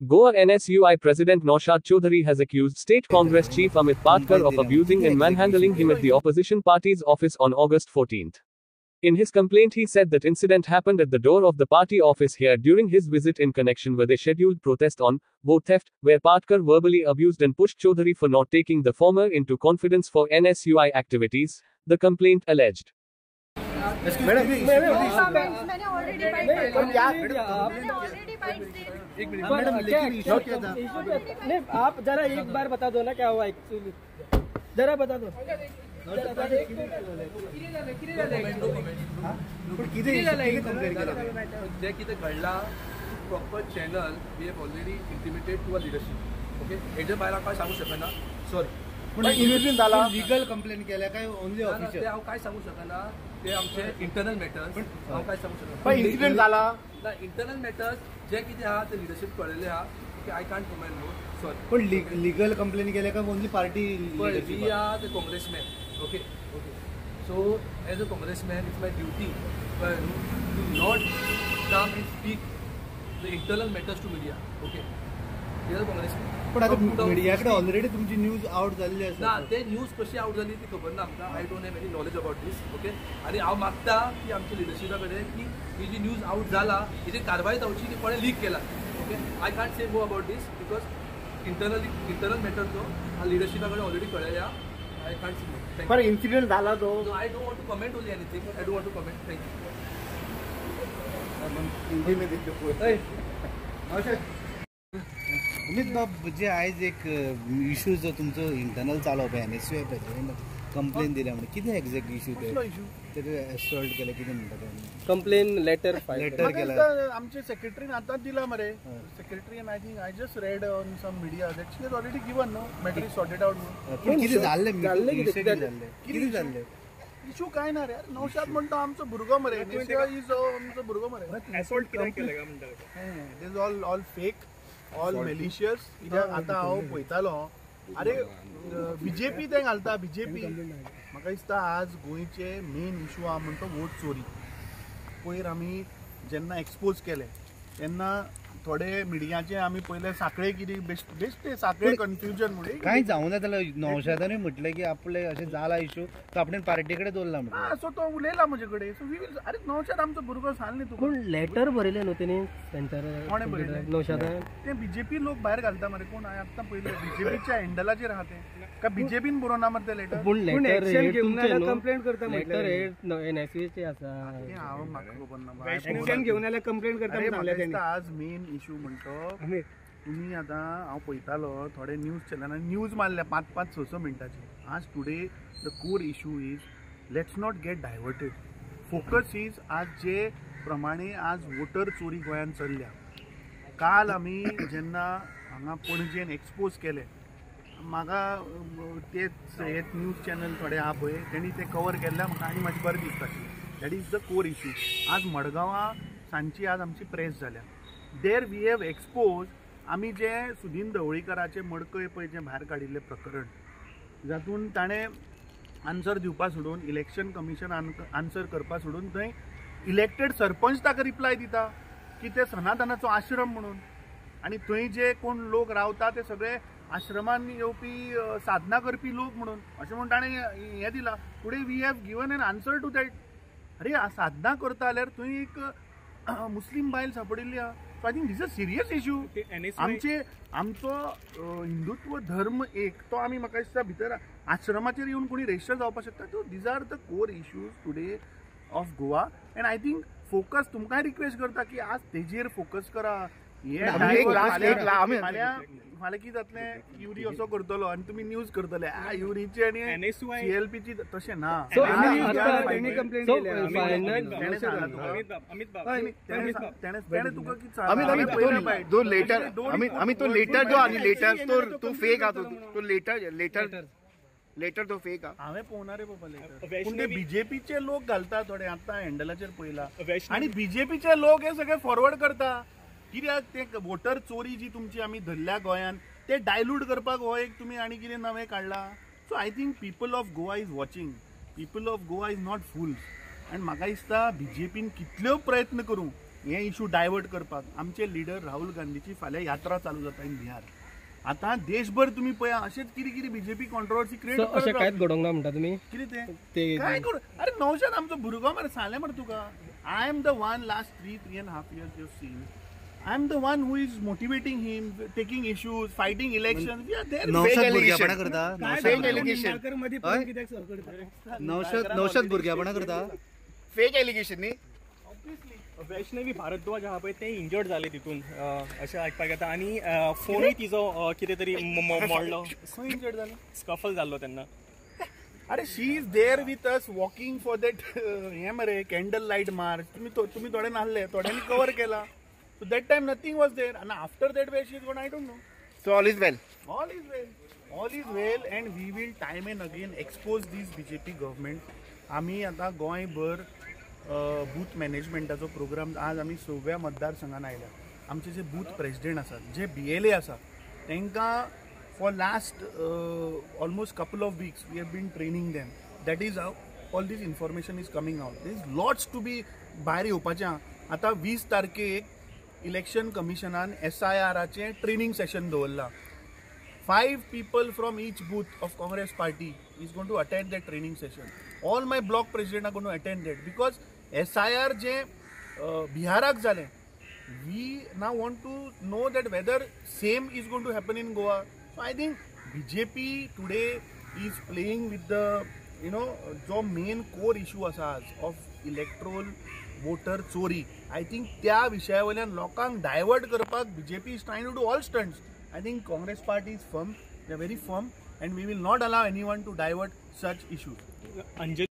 Goa NSUI President Naushad Chaudhary has accused State Congress Chief Amit Patkar of abusing and manhandling him at the opposition party's office on August 14. In his complaint, he said that incident happened at the door of the party office here during his visit in connection with a scheduled protest on vote theft, where Patkar verbally abused and pushed Chaudhary for not taking the former into confidence for NSUI activities, the complaint alleged. Maine already नहीं, आप जरा एक बार बता दो ना क्या हुआ actually, जरा बता दो। जे कितें घडलां proper channel we have already intimated to a leadership. Okay, हेजे भायर हांव काय सांगू शकना. सॉरी, लीगल कंप्लेन केल्या काय ओनली ऑफिशियल हांव काय सांगू शकना. ते आमचे इंटरनल मॅटर्स हांव काय सांगू शकना. पण इन्सिडेंट झाला इंटरनल मॅटर्स जे कितें आहा ते लिडरशिप कळयले आहा. Okay, I can't comment more. Sorry, पण लीगल कंप्लेन केल्या काय only party we are the congressman. Okay, so as a congressman it's my duty to not come and speak the internal matters to media. Okay, as a congressman. पण आता मीडियाकडे already तुमची news out झालेली आहे ना. ते news कशी out झाली ती खबर ना आमकां. I don't have any knowledge about these. Okay, आणि हांव मागता की आमच्या लिडरशिपा कडेन की ही जी न्यूज आउट जाला हेची कारवाई जावची की कोणें लीक केला. Okay, I can't say go about this because internal matter तो लिडरशिपा कडेन ऑलरेडी कळयला. I can't see. पर इन्सिडेंट झाला तो. No, I don't want to comment only anything. I don't want to comment. Thank you. Amit बाब, जे आयज एक इशू जो तुमचो इंटरनल चालू पळय NSUI प्रेसिडेंट कंप्लेन दिल्या म्हणजे कितें एक्झॅक्ट इशू ते असॉल्ट केले कितें म्हणटा कंप्लेन लेटर केला आमचे सेक्रेटरीन आतांच दिला मरे. Secretary I think I just read on some media that she has already given no matter is sorted out. पण कितें जाल्ले इशू काय ना रे. नौशाद म्हणतो आमचो भुरगो मरे. इज आमचो भुरगो मरे. असॉल्ट कित्याक केलें काय म्हणटा. Is all fake, all malicious. कित्याक आतां हांव पळयतालो अरे बीजेपी ते घालता. बीजेपी म्हाका दिसता आज गोंयचे मेन इशू आहा म्हणटा वोट चोरी. पयर आमी जेन्ना एक्सपोज केले तेन्ना थोडे मिडियाचे आमी पयले साखळे कितें बेश्टे साखळे कन्फ्युजन म्हणून कांय जावं ना जाल्यार नौशादानूय म्हटलें की आपले अशें जाला इशू तो आपण पार्टी कडेन दवरला म्हणून. सो तो उलयला म्हजे कडेन. सो वी वील अरे नौशाद आमचो भुरगो सांगले तुका. पूण लेटर बरयलें न्हू तेणी सेंटर कोणें बरयलें नौशादान. ते बीजेपी लोक भायर घालता मरे. कोण हांवें आतां पयलें बीजेपीच्या हँडलाचेर आहा ते का बीजेपीन बरोवना मरे ते लेटर. पूण लेटर कंप्लेंट करता लेटर हेड NSUI आसा. हांव म्हाका खबर ना. एक्शन घेवन आल्यार कंप्लेंट करता म्हणलें. आज मेन इशू म्हणतो तुम्ही आतां हांव पळयतालो थोडे न्यूज चॅनलांनी न्यूज मारल्या 5-6 मिनटाची. आज today the core issue is let's not gate diverted. Focus is आज जे प्रमाणे आज वोटर चोरी गोंयांत चल्ल्या. काल आमी जेन्ना हांगा पणजेन एक्सपोज केले म्हाका तेच हे न्यूज चॅनल थोडे आहा पळय तेणी ते कवर केल्ल्या म्हाका आनी मातशी बरें दिसताशी. That is the core issue. आज मडगांवां सांजची आज आमची प्रेस जाल्या. देर वी हॅव एक्सपोज आमी जे सुदीन ढवळीकराचे मडकय पळय जें भायर काडिल्लें प्रकरण जातून ताणें आन्सर दिवपा सोडून इलेक्शन कमिशन आन्सर करपा सोडून थंय इलेक्टेड सरपंच ताका रिप्लाय दिता की ते सनातनाचो आश्रम म्हणून. आनी थंय जे कोण लोक रावता ते सगळे आश्रमान येवपी साधना करपी लोक म्हणून अशें म्हणून ताणें हें दिलां. Today we have given an answer to that. अरे साधना करता जाल्यार थंय एक मुस्लीम बायल सांपडिल्ली आहा. So I think this a serious issue. आमचो हिंदुत्व धर्म एक तो आमी म्हाका दिसता भितर आश्रमाचेर येवन कोणी रेजिस्टर जावपाक शकता. So these are the core issues today of Goa. And I think focus तुमकांय रिक्वेस्ट करता की आज तेजेर फोकस करा. फाल्यां कितें जातलें युरी असो करतलो आनी तुमी न्यूज करतले युरीची आनी CLPची तशें ना. तेणें तुका कितें तो लेटर जो आनी लेटर तो फेक आहा. तो लेटर तो फेक आहा. हांवें पळोवना रे बाबा लेटर. पूण ते बीजेपीचे लोक घालता थोडे आतां हँडलाचेर पळयला. आनी बीजेपीचे लोक हे सगळे फॉरवर्ड करता. कित्याक ते वोटर चोरी जी तुमची आमी धरल्या गोंयांत ते डायल्यूट करपाक हो एक तुमी आनी कितें नवें काडला. So I think people of Goa is watching. People of Goa is not fools. आनी म्हाका दिसता बीजेपीन कितल्यो प्रयत्न करूं हे इशू डायवर्ट करपाक आमचे लिडर राहुल गांधीची फाल्यां यात्रा चालू जाता इन बिहार. आता देशभर तुम्ही पळया अशेंच कितें कितें बीजेपी कॉन्ट्रोवर्सी क्रिएट अशें कांयच घडोवंक ना म्हणटा तुमी. कितें तें काय करू. अरे नौशाद आमचो भुरगो मरे सांगलें मरे तुका. I am the one last 3.5 years you've seen. I am the one who is motivating him, taking issues, fighting elections. We are there. Naushad भुरग्यापणा करता. नौशाद भुरग्यापणा करता. फेक एलिगेशन न्ही. वैष्णवी भारद्वाज आहा पळय ते इंजर्ड जाले तितून अशें आयकपाक येता आनी फोनूय तिजो कितें तरी मोडलो. खंय इंजर्ड जालो. स्कफल जाल्लो तेन्ना. अरे she is there with us walking for that हे मरे कॅन्डल लाईट मार्च. तुम्ही थोडे नासले थोड्यांनी कवर केला. So that time nothing was there, and after that where she is going, I don't know. So all is well. All is well. All is well, and we will time and again expose this BJP government. आम्ही आता गोंयभर booth मॅनेजमेंटाचो programme आज आमी 6व्या मतदारसंघान आयल्या. आमचे जे booth president आसात जे BLA आसा तांकां for last almost couple of weeks we have been training them. That is how all this information is coming out. There is lots to be भायर येवपाचें. आता 20 तारखेक इलेक्शन कमिशनान SIRचे ट्रेनिंग सेशन दवरला. 5 people from each booth of Congress party is going to attend that training session. All my block president are going to attend that because SIR जे बिहाराक जाले. We now want to know that whether same is going to happen in Goa. So I think BJP today is playing with the जो main core issue आसा of electoral voter चोरी. I think त्या विशया वयल्यान लोकांक divert करपाक BJP is trying to do all stunts. I think Congress party is firm. They are very firm and we will not allow anyone to divert such issues. Anjali